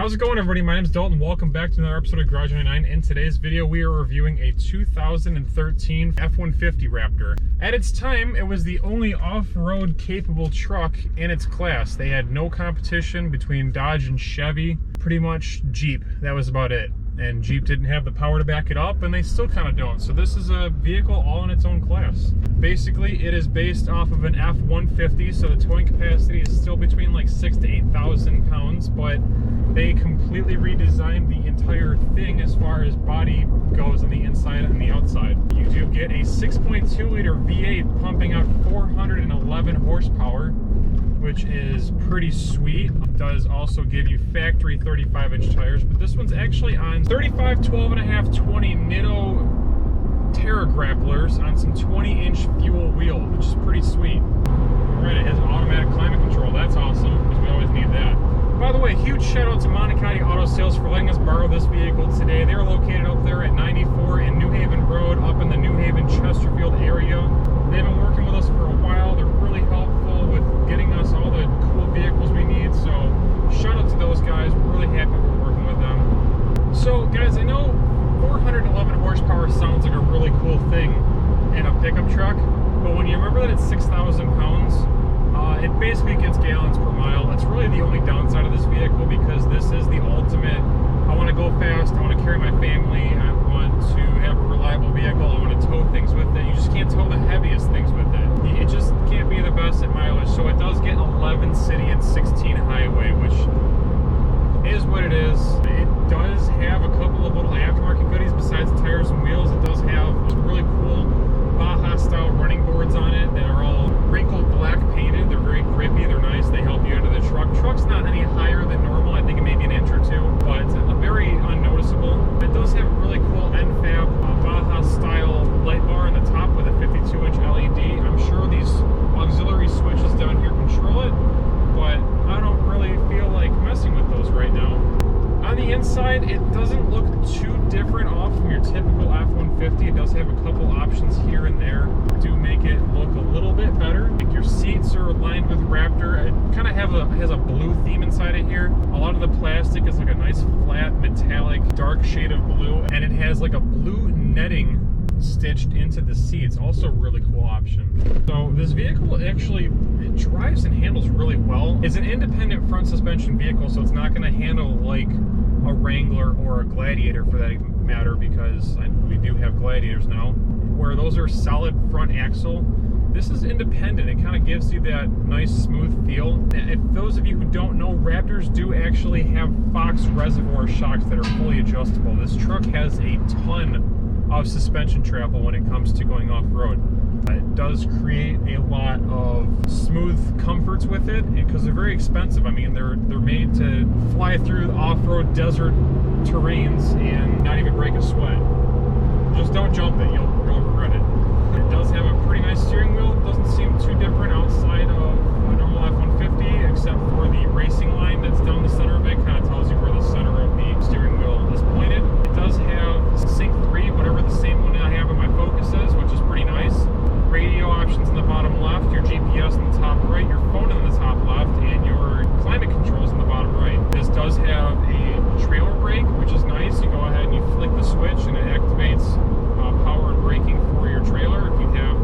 How's it going, everybody? My name is Dalton. Welcome back to another episode of Garage 99. In today's video, we are reviewing a 2013 F-150 Raptor. At its time, it was the only off-road capable truck in its class. They had no competition between Dodge and Chevy. Pretty much Jeep. That was about it. And Jeep didn't have the power to back it up, and they still kind of don't. So this is a vehicle all in its own class. Basically, it is based off of an F-150, so the towing capacity is still between like 6,000 to 8,000 pounds, but they completely redesigned the entire thing as far as body goes on the inside and the outside. You do get a 6.2 liter V8 pumping out 411 horsepower, which is pretty sweet. It does also give you factory 35-inch tires, but this one's actually on 35, 12.5, 20 Nitto Terra grapplers on some 20-inch fuel wheels, which is pretty sweet. Alright, it has automatic climate control. That's awesome, because we always need that. By the way, huge shout out to Monicatti Auto Sales for letting us borrow this vehicle today. They're located up there at 94 in New Haven Road, up in the New Haven, Chesterfield area. They've been working with us for a while. They're really helpful with getting us all the cool vehicles we need. So shout out to those guys. We're really happy we're working with them. So guys, I know 411 horsepower sounds like a really cool thing in a pickup truck, but when you remember that it's 6,000 pounds, it basically gets gallons per mile. That's really the only downside of this vehicle, because this is the ultimate, I want to go fast, I want to carry my family, I want to have a reliable vehicle, I want to tow things with it. You just can't tow the heaviest things with it. It just can't be the best at mileage. So it does get 11 city and 16 highway, which is what it is. It does have a couple of little aftermarket goodies besides the tires and wheels. It does have some really cool Baja style running boards on it that are all wrinkled black painted. They're very grippy, they're nice, they help you into the truck. Truck's not any higher than normal, I think it may be an inch or two, but very unnoticeable. It does have a really cool NFAB Baja style light bar on the top with a 52-inch LED. I'm sure these auxiliary switches down here control it, but I don't really feel like messing with those right now. On the inside, it doesn't look too different off from your typical F-150. It does have a couple options here and there that do make it look a little bit better. Like your seats are lined with Raptor. It kind of has a blue theme inside of here. A lot of the plastic is like a nice flat metallic dark shade of blue, and it has like a blue netting stitched into the seats. Also a really cool option. So this vehicle actually, it drives and handles really well. It's an independent front suspension vehicle, so it's not going to handle like a Wrangler or a Gladiator for that matter, because we do have Gladiators now, where those are solid front axle. This is independent. It kind of gives you that nice smooth feel. If those of you who don't know, Raptors do actually have Fox reservoir shocks that are fully adjustable. This truck has a ton of suspension travel when it comes to going off-road. It does create a lot of smooth comforts with it, because they're very expensive. I mean, they're made to fly through off-road desert terrains and not even break a sweat. Just don't jump it, you'll regret it. It does have a pretty nice steering wheel. It doesn't seem too different outside of a normal F-150, except for the racing line that's down the center of it. Kind of tells you where the center of the steering wheel is pointed. It does have Sync 3, whatever the same one I have in my Focus is, which is pretty nice. Radio options in the bottom left, your GPS in the top right, your phone in the top left, and your climate controls in the bottom right. This does have a trailer brake, which is nice. You go ahead and you flick the switch and it activates power and braking for your trailer if you have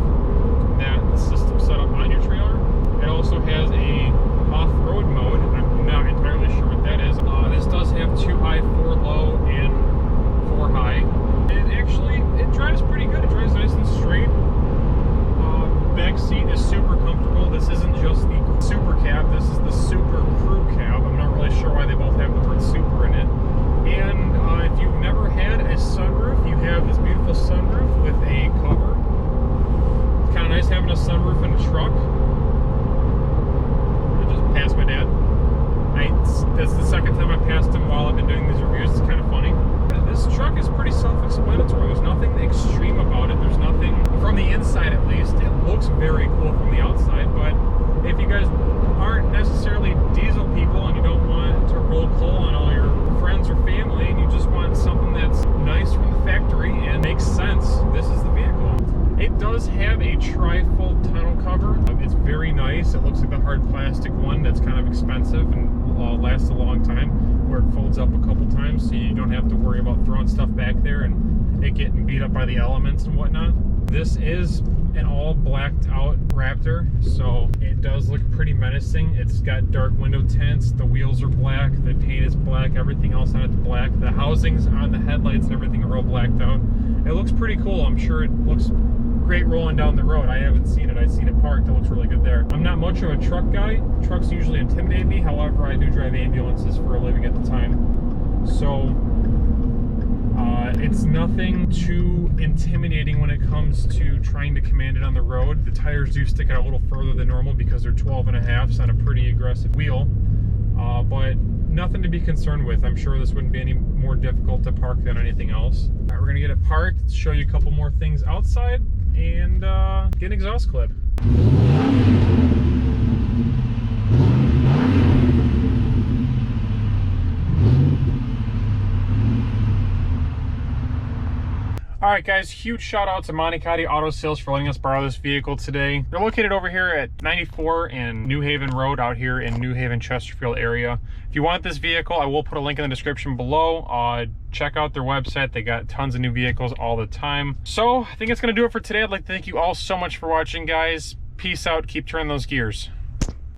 that system set up on your trailer. It also has a off-road mode. I'm not entirely sure what that is. This does have 2 high, 4 low, and 4 high. It drives pretty good. It drives nice and straight. Back seat is super comfortable. This isn't just the super cab, this is the super crew cab. I'm not really sure why they both have the word super in it. And if you've never had a sunroof, you have this beautiful sunroof with a cover. It's kind of nice having a sunroof in a truck. I just passed my dad. That's the second time I passed him while I've been doing these reviews. It's kind of funny. This truck is pretty self-explanatory. There's nothing extreme about it. There's nothing, from the inside at least, it looks very cool from the outside, but if you guys aren't necessarily diesel people and you don't want to roll coal on all your friends or family, and you just want something that's nice from the factory and makes sense, this is the vehicle. It does have a tri-fold tonneau cover. It's very nice. It looks like the hard plastic one that's kind of expensive and lasts a long time. where it folds up a couple times, so you don't have to worry about throwing stuff back there and it getting beat up by the elements and whatnot. This is an all blacked out Raptor, so it does look pretty menacing. It's got dark window tints, the wheels are black, the paint is black, everything else on it's black. The housings on the headlights and everything are all blacked out. It looks pretty cool. I'm sure it looks great rolling down the road. I haven't seen it. I've seen it parked. It looks really good there. I'm not much of a truck guy. Trucks usually intimidate me. However, I do drive ambulances for a living at the time. So it's nothing too intimidating when it comes to trying to command it on the road. The tires do stick out a little further than normal because they're 12.5s on a pretty aggressive wheel, but nothing to be concerned with. I'm sure this wouldn't be any more difficult to park than anything else. All right, we're gonna get it parked, show you a couple more things outside, and get an exhaust clip. All right, guys, huge shout out to Monicatti Auto Sales for letting us borrow this vehicle today. They're located over here at 94 and New Haven Road out here in New Haven, Chesterfield area. If you want this vehicle, I will put a link in the description below. Check out their website. They got tons of new vehicles all the time. So I think that's gonna do it for today. I'd like to thank you all so much for watching, guys. Peace out, keep turning those gears.